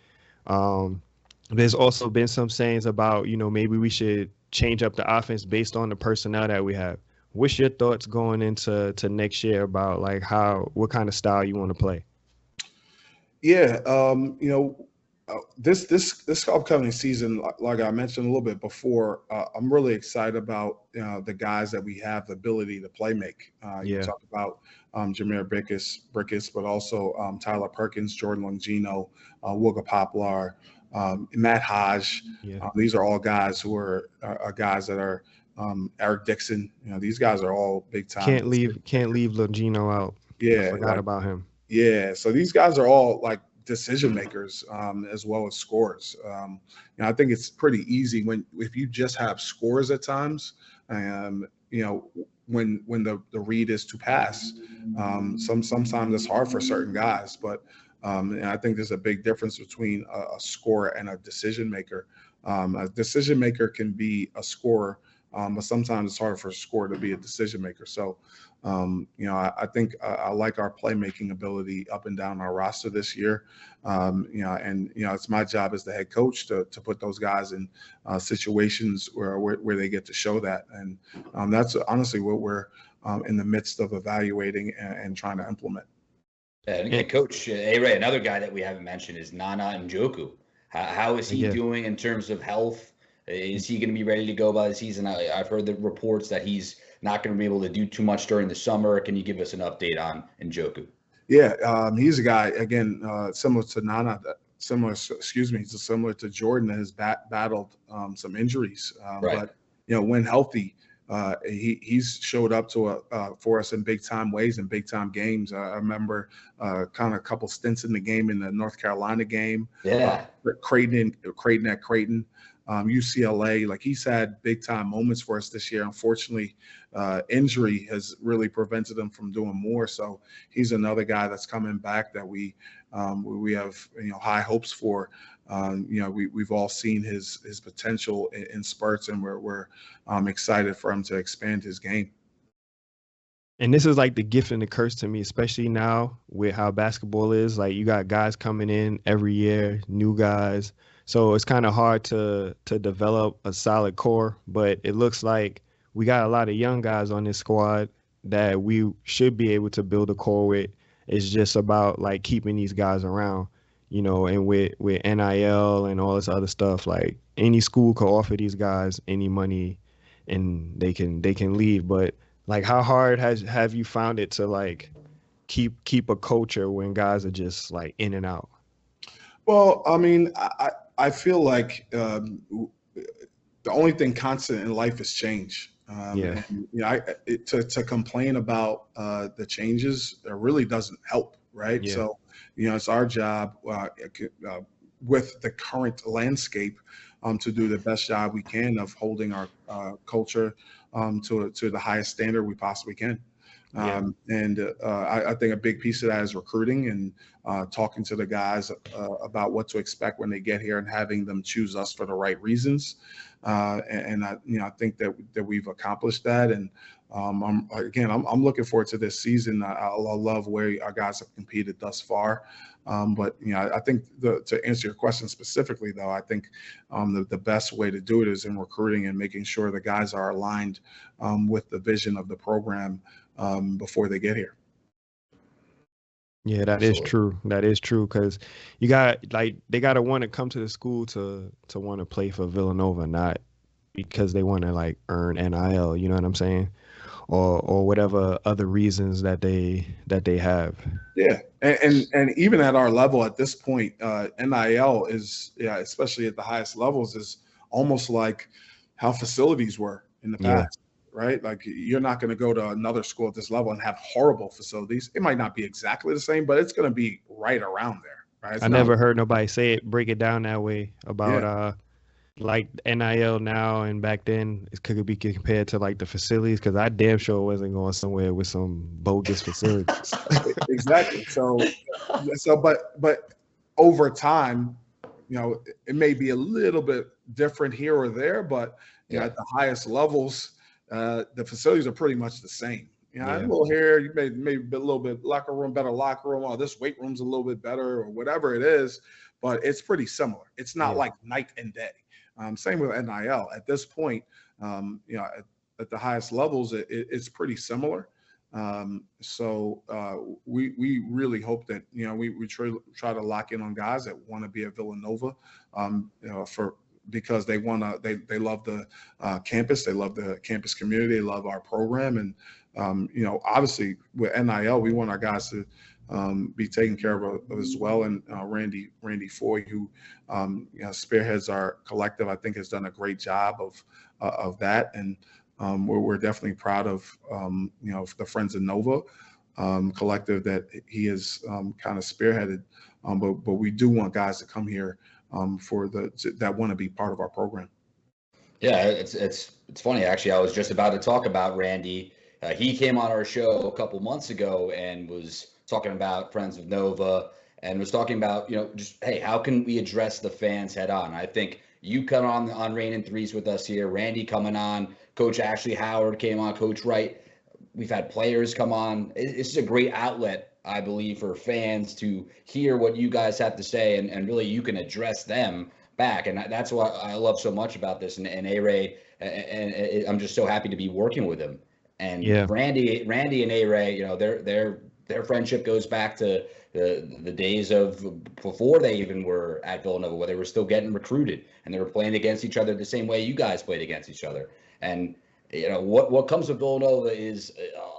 There's also been some sayings about, maybe we should change up the offense based on the personnel that we have. What's your thoughts going into next year about what kind of style you want to play? Yeah, this upcoming season, like I mentioned a little bit before, I'm really excited about the guys that we have the ability to play make. You talk about Jameer Brickish, but also Tyler Perkins, Jordan Longino, Wooga Poplar, Matt Hodge. These are all guys who are guys that are Eric Dixon. These guys are all big time. Can't leave Longino out. Yeah, I forgot about him. Yeah, so these guys are all like decision makers as well as scorers. I think it's pretty easy if you just have scores at times. When the read is to pass, sometimes it's hard for certain guys, but and I think there's a big difference between a scorer and a decision maker. A decision maker can be a scorer, but sometimes it's hard for a scorer to be a decision maker. So, I think I like our playmaking ability up and down our roster this year. It's my job as the head coach to put those guys in situations where they get to show that. And that's honestly what we're in the midst of evaluating and trying to implement. And Coach A-Ray, another guy that we haven't mentioned is Nana Njoku. How is he doing in terms of health? Is he going to be ready to go by the season? I've heard the reports that he's not going to be able to do too much during the summer. Can you give us an update on Njoku? Yeah, he's a guy, again, similar to Nana, similar to Jordan, that has battled some injuries. Right. But, when healthy, he's showed up for us in big time ways in big time games. I remember kind of a couple stints in the game in the North Carolina game. Yeah, Creighton at Creighton, UCLA. Like, he's had big time moments for us this year. Unfortunately, injury has really prevented him from doing more. So he's another guy that's coming back that we have high hopes for. We've all seen his potential in spurts, and we're excited for him to expand his game. And this is like the gift and the curse to me, especially now with how basketball is. Like, you got guys coming in every year, new guys. So it's kind of hard to develop a solid core, but it looks like we got a lot of young guys on this squad that we should be able to build a core with. It's just about like keeping these guys around, and with NIL and all this other stuff, like any school could offer these guys any money and they can leave. But like, how hard have you found it to like keep a culture when guys are just like in and out? Well, I mean, I feel like the only thing constant in life is change. To complain about the changes, it really doesn't help, right? Yeah. So, it's our job with the current landscape to do the best job we can of holding our culture to the highest standard we possibly can. I think a big piece of that is recruiting and talking to the guys about what to expect when they get here and having them choose us for the right reasons. I think that we've accomplished that. And I'm looking forward to this season. I love where our guys have competed thus far. But I think to answer your question specifically, though, I think the best way to do it is in recruiting and making sure the guys are aligned with the vision of the program before they get here. Yeah, that is true. That is true, because they gotta want to come to the school to want to play for Villanova, not because they want to like earn NIL. You know what I'm saying? Or whatever other reasons that they have. Yeah, and even at our level at this point, NIL is, especially at the highest levels, is almost like how facilities were in the past. Right? Like, you're not going to go to another school at this level and have horrible facilities. It might not be exactly the same, but it's going to be right around there. Right? I never heard nobody break it down that way about like NIL now and back then. It could be compared to like the facilities, because I damn sure wasn't going somewhere with some bogus facilities. Exactly. So but over time, it may be a little bit different here or there, but at the highest levels, the facilities are pretty much the same. A little here, you maybe a little bit better locker room. Oh, this weight room's a little bit better, or whatever it is, but it's pretty similar. It's not like night and day. Same with NIL. At this point, at the highest levels, it's pretty similar. So we really hope that we try to lock in on guys that want to be at Villanova, because they love the campus, they love the campus community, they love our program, and obviously with NIL, we want our guys to be taken care of as well. And Randy Foy, who spearheads our collective, I think has done a great job of that, and we're definitely proud of the Friends of Nova. collective that he has kind of spearheaded. But we do want guys to come here that want to be part of our program. Yeah, it's funny actually. I was just about to talk about Randy. He came on our show a couple months ago and was talking about Friends of Nova and was talking about, just, hey, how can we address the fans head on? I think you come on Raynin Threes with us here, Randy coming on, Coach Ashley Howard came on, Coach Wright. We've had players come on. This is a great outlet, I believe, for fans to hear what you guys have to say, and really you can address them back. And that's what I love so much about this. And A-Ray, and I'm just so happy to be working with him. And Yeah. Randy and A-Ray, their friendship goes back to the days of before they even were at Villanova, where they were still getting recruited and they were playing against each other the same way you guys played against each other. And what comes with Villanova is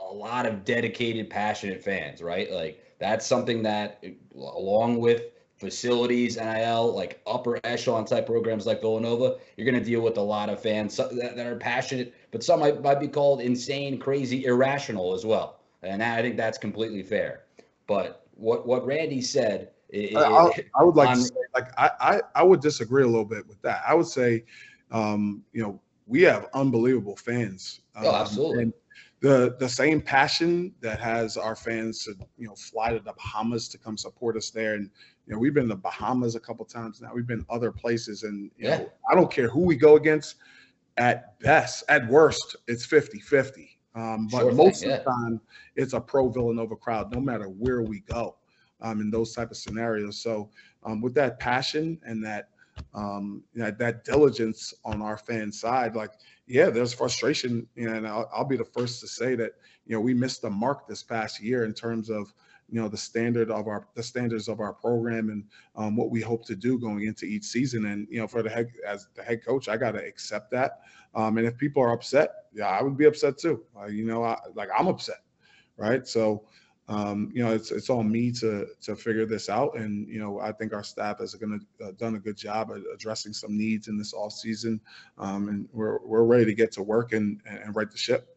a lot of dedicated, passionate fans, right? Like that's something that, along with facilities, NIL, like upper echelon type programs like Villanova, you're going to deal with a lot of fans that are passionate, but some might be called insane, crazy, irrational as well. And I think that's completely fair. But what Randy said, I would like to say, like, I would disagree a little bit with that. I would say, we have unbelievable fans. Absolutely. And the same passion that has our fans to, fly to the Bahamas to come support us there. And, we've been to Bahamas a couple times now. We've been other places. And, I don't care who we go against. At worst, it's 50-50. But most of the time, it's a pro Villanova crowd, no matter where we go in those type of scenarios. So with that passion and that diligence on our fan side, there's frustration, and I'll be the first to say that we missed the mark this past year in terms of the standards of our program and what we hope to do going into each season. And as the head coach, I got to accept that. And if people are upset, I would be upset too. I'm upset, right? So it's on me to figure this out. And, I think our staff has done a good job at addressing some needs in this off season. And we're ready to get to work and right the ship.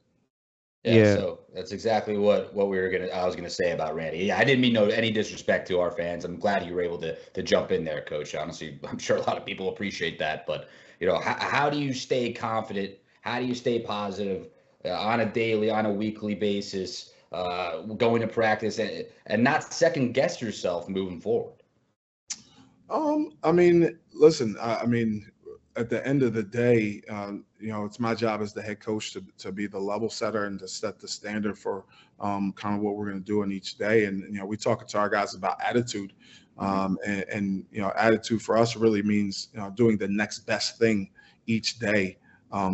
Yeah, so that's exactly what I was gonna say about Randy. Yeah, I didn't mean any disrespect to our fans. I'm glad you were able to jump in there, Coach. Honestly, I'm sure a lot of people appreciate that. But how do you stay confident? How do you stay positive on a daily, on a weekly basis, going to practice and not second guess yourself moving forward? Listen, at the end of the day, it's my job as the head coach to be the level setter and to set the standard for kind of what we're going to do in each day. And, we talk to our guys about attitude. And attitude for us really means, doing the next best thing each day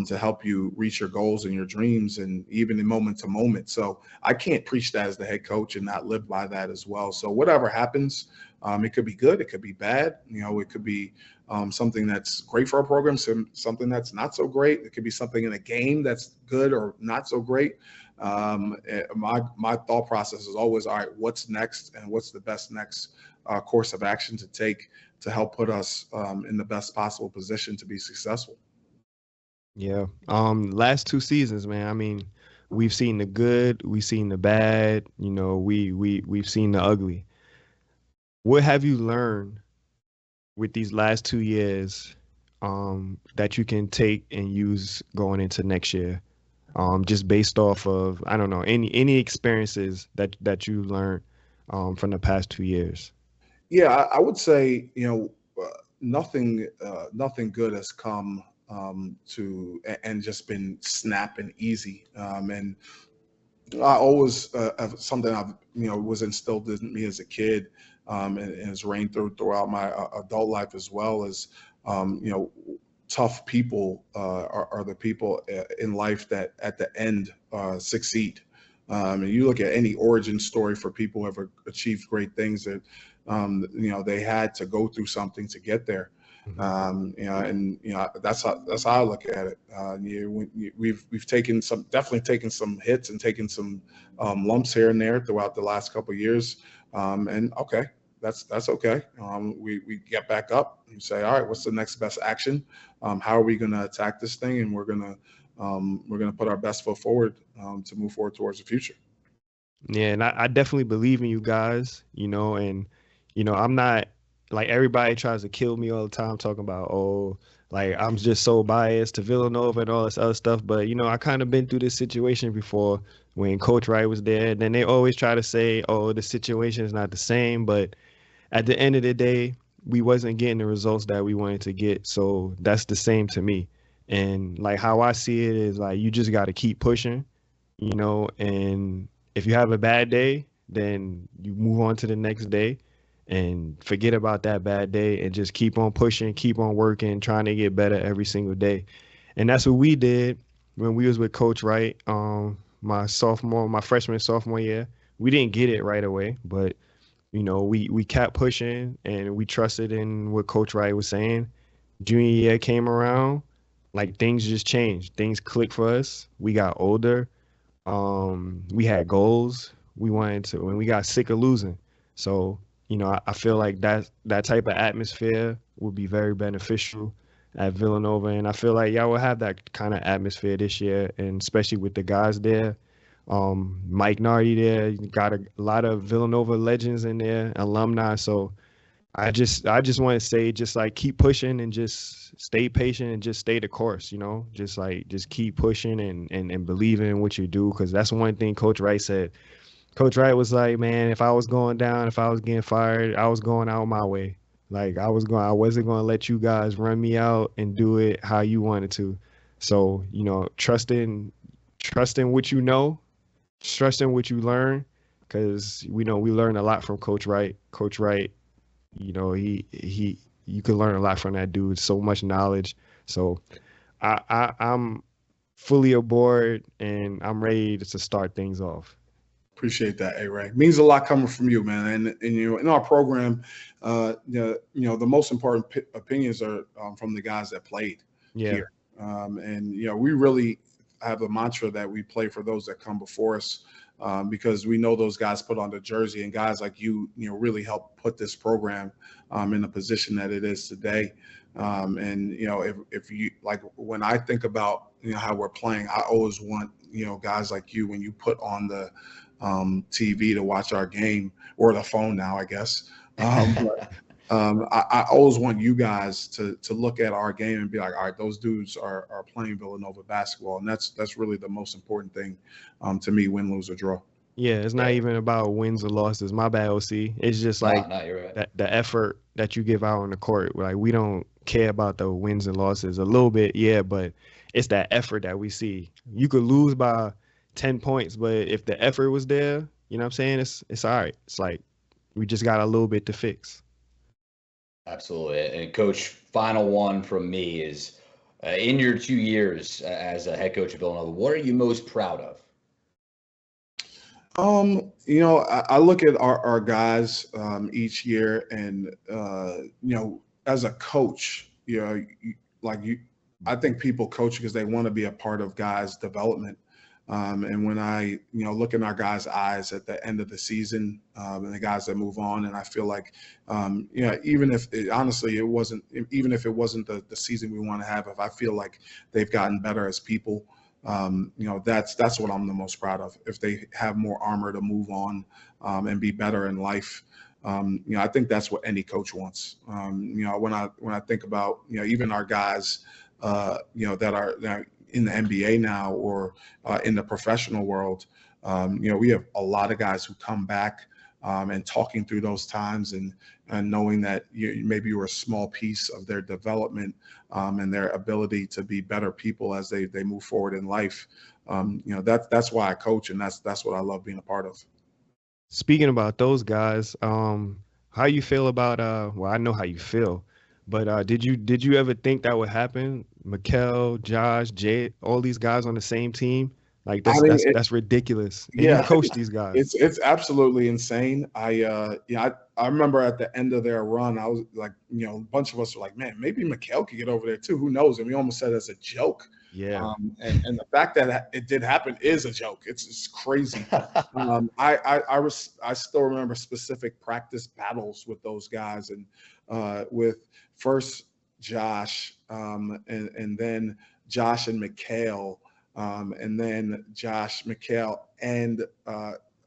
to help you reach your goals and your dreams, and even in moment to moment. So I can't preach that as the head coach and not live by that as well. So whatever happens, it could be good, it could be bad. It could be something that's great for our program, something that's not so great. It could be something in a game that's good or not so great. My thought process is always, all right, what's next and what's the best next course of action to take to help put us in the best possible position to be successful. Yeah. Last 2 seasons, man. We've seen the good, we've seen the bad, we've seen the ugly. What have you learned with these last 2 years that you can take and use going into next year? Just based off of, I don't know, any experiences that you learned from the past 2 years? Yeah, I would say, nothing good has come to and just been snap and easy. And I always something I've was instilled in me as a kid, and has reigned throughout my adult life as well, as tough people are the people in life that at the end succeed. And you look at any origin story for people who have achieved great things, that they had to go through something to get there. That's how I look at it. We've definitely taken some hits and taken some lumps here and there throughout the last couple of years. And okay, that's okay. We get back up and say, all right, what's the next best action? How are we going to attack this thing? And we're gonna put our best foot forward to move forward towards the future. Yeah, and I definitely believe in you guys, and I'm not like everybody tries to kill me all the time talking about, oh, like I'm just so biased to Villanova and all this other stuff. But I kind of been through this situation before when Coach Wright was there. And then they always try to say, oh, the situation is not the same. But at the end of the day, we wasn't getting the results that we wanted to get. So that's the same to me. And like how I see it is like you just got to keep pushing, and if you have a bad day, then you move on to the next day and forget about that bad day and just keep on pushing, keep on working, trying to get better every single day. And that's what we did when we was with Coach Wright, my freshman sophomore year. We didn't get it right away, but we kept pushing and we trusted in what Coach Wright was saying. Junior year came around, like things just changed. Things clicked for us. We got older. We had goals. We wanted to, and we got sick of losing. So, I feel like that type of atmosphere would be very beneficial at Villanova, and I feel like y'all will have that kind of atmosphere this year, and especially with the guys there. Mike Nardi there, you got a lot of Villanova legends in there, alumni. So I just want to say, just like keep pushing and just stay patient and just stay the course, just keep pushing and believing in what you do. Cause that's one thing Coach Wright said. Coach Wright was like, man, if I was going down, if I was getting fired, I was going out my way. Like I wasn't going to let you guys run me out and do it how you wanted to. So, trusting what trusting what you learn. Cause we learn a lot from Coach Wright. Coach Wright, he you can learn a lot from that dude. So much knowledge. So I'm fully aboard and I'm ready to start things off. Appreciate that, A-Ray. Means a lot coming from you, man. And in our program, the most important opinions are from the guys that played here. And we really have a mantra that we play for those that come before us, because we know those guys put on the jersey, and guys like you really help put this program in the position that it is today. And if you like, when I think about how we're playing, I always want guys like you, when you put on the TV to watch our game, or the phone now, I guess. I always want you guys to look at our game and be like, all right, those dudes are playing Villanova basketball, and that's really the most important thing to me, win, lose, or draw. Yeah, it's not even about wins or losses. My bad, OC. It's just like you're right. the effort that you give out on the court. Like we don't care about the wins and losses. A little bit, yeah, but it's that effort that we see. You could lose by 10 points, but if the effort was there, you know what I'm saying? It's all right. It's like we just got a little bit to fix. Absolutely. And Coach, final one from me is, in your 2 years as a head coach of Villanova, what are you most proud of? I look at our guys each year, and as a coach, I think people coach because they want to be a part of guys' development. And when I, look in our guys' eyes at the end of the season, and the guys that move on, and I feel like, even if it wasn't the season we want to have, if I feel like they've gotten better as people, that's what I'm the most proud of. If they have more armor to move on, and be better in life, I think that's what any coach wants. When I think about, even our guys, that are in the NBA now, or in the professional world, we have a lot of guys who come back, and talking through those times, and knowing that maybe you were a small piece of their development, and their ability to be better people as they move forward in life. That's why I coach, and that's what I love being a part of. Speaking about those guys, how you feel about well, I know how you feel, but did you ever think that would happen? Mikal, Josh, Jay, all these guys on the same team? Like that's ridiculous. And you coach these guys. It's absolutely insane. I remember at the end of their run, I was like, a bunch of us were like, man, maybe Mikal could get over there too. Who knows? And we almost said it as a joke. Yeah. And the fact that it did happen is a joke. It's crazy. I still remember specific practice battles with those guys, and with first Josh, and then Josh and Mikal, and then Josh, Mikal, and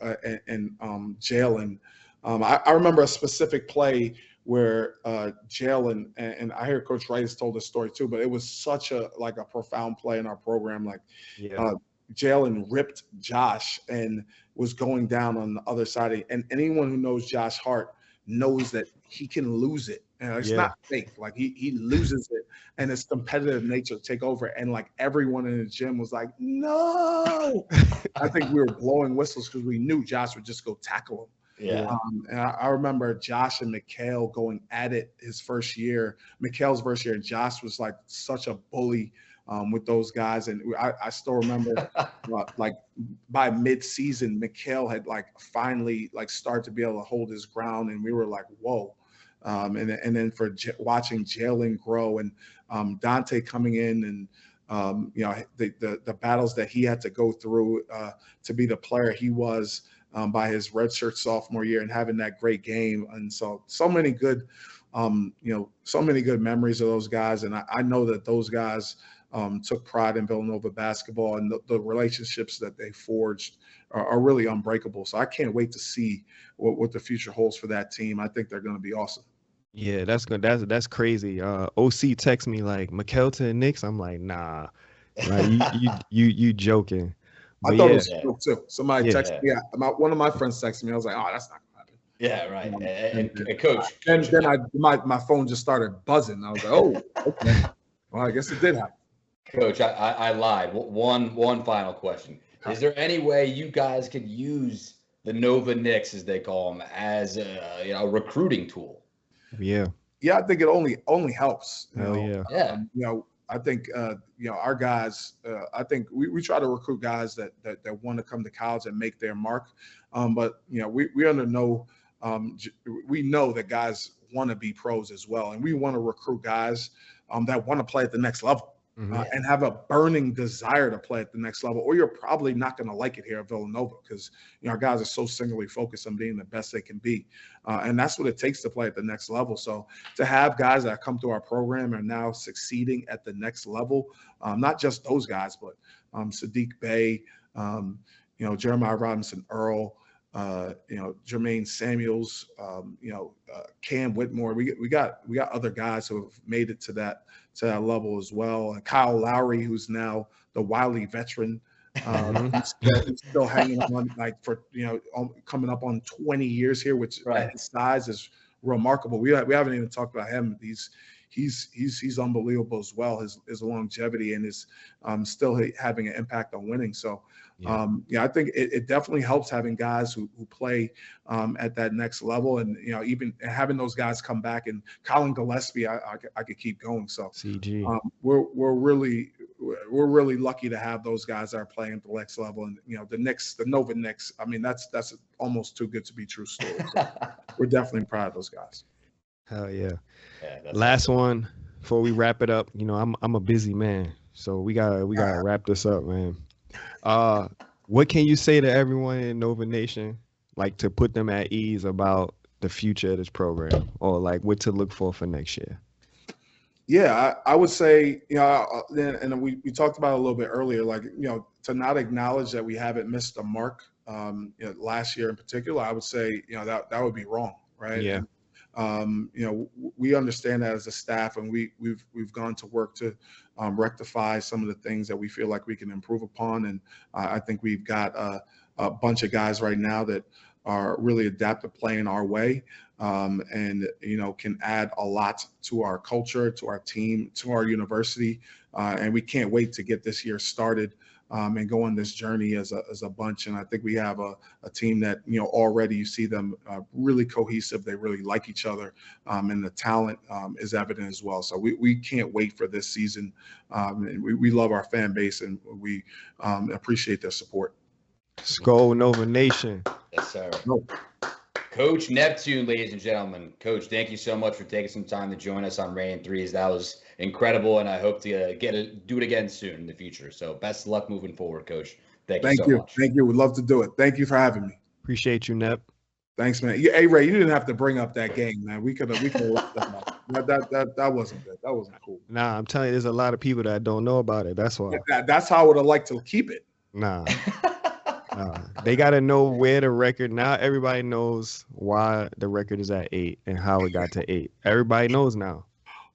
and Jalen. I remember a specific play where Jalen, and I hear Coach Wright has told this story too, but it was such a profound play in our program. Like Jalen ripped Josh and was going down on the other side. And anyone who knows Josh Hart knows that he can lose it. And it's not fake. Like he loses it, and his competitive nature take over. And like everyone in the gym was like, no. I think we were blowing whistles because we knew Josh would just go tackle him. Yeah. And I remember Josh and Mikhail going at it his first year. Mikhail's first year, and Josh was like such a bully with those guys. And I still remember like by mid-season, Mikhail had like finally like started to be able to hold his ground, and we were like, whoa. And then for watching Jalen grow and Dante coming in and the battles that he had to go through to be the player he was by his redshirt sophomore year and having that great game. And so many good, so many good memories of those guys. And I know that those guys took pride in Villanova basketball, and the relationships that they forged are really unbreakable. So I can't wait to see what the future holds for that team. I think they're going to be awesome. Yeah, that's good. That's crazy. OC texts me like, Mikhail to the Knicks. I'm like, nah, like, you joking. But I thought it was cool too. Somebody texted me. One of my friends texted me. I was like, oh, that's not gonna happen. Yeah, right. And Coach. And then my phone just started buzzing. I was like, oh, okay. Well, I guess it did happen. Coach, I lied. One final question. Is there any way you guys could use the Nova Knicks, as they call them, as a recruiting tool? Yeah, I think it only helps. Yeah. I think our guys. I think we try to recruit guys that want to come to college and make their mark. But we know that guys want to be pros as well, and we want to recruit guys that want to play at the next level. And have a burning desire to play at the next level, or you're probably not going to like it here at Villanova because our guys are so singularly focused on being the best they can be, and that's what it takes to play at the next level. So to have guys that come through our program are now succeeding at the next level, not just those guys, but Sadiq Bey, Jeremiah Robinson Earl, Jermaine Samuels, Cam Whitmore. We got other guys who have made it to that level as well. And Kyle Lowry, who's now the Wiley veteran, he's still hanging on coming up on 20 years here, which at his size is remarkable. We haven't even talked about him. He's unbelievable as well. His longevity and his still having an impact on winning. So I think it definitely helps having guys who play at that next level, and even having those guys come back. And Colin Gillespie, I could keep going. So CG. We're really lucky to have those guys that are playing at the next level. And the Nova Knicks. I mean, that's almost too good to be true story. So we're definitely proud of those guys. Hell yeah. Last one before we wrap it up. I'm a busy man, so we gotta wrap this up, man. What can you say to everyone in Nova Nation, like to put them at ease about the future of this program, or like what to look for next year? Yeah, I would say, and we talked about it a little bit earlier, like, to not acknowledge that we haven't missed the mark, last year in particular, I would say, that would be wrong, right? Yeah. We understand that as a staff, and we've gone to work to rectify some of the things that we feel like we can improve upon. And I think we've got a bunch of guys right now that are really adept to playing our way, and can add a lot to our culture, to our team, to our university. And we can't wait to get this year started and go on this journey as a bunch. And I think we have a team that, already you see them really cohesive. They really like each other, and the talent is evident as well. So we can't wait for this season. And we love our fan base, and we appreciate their support. Let's go, Nova Nation. Yes, sir. Coach Neptune, ladies and gentlemen. Coach, thank you so much for taking some time to join us on Raynin Threes. That was incredible, and I hope to do it again soon in the future. So best of luck moving forward, Coach. Thank you so much. Thank you. We'd love to do it. Thank you for having me. Appreciate you, Nep. Thanks, man. Hey, Ray, you didn't have to bring up that game, man. We could have left that up. That wasn't good. That wasn't cool. Nah, I'm telling you, there's a lot of people that don't know about it. That's why. That's how I would have liked to keep it. Nah. They got to know where the record. Now everybody knows why the record is at 8 and how it got to 8. Everybody knows now.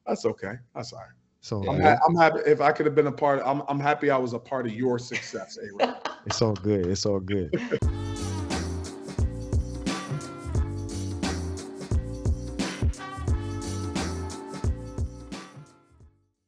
That's okay. That's all right. So I'm happy if I could have been a part. I'm happy I was a part of your success, A-Ray. It's all good. It's all good.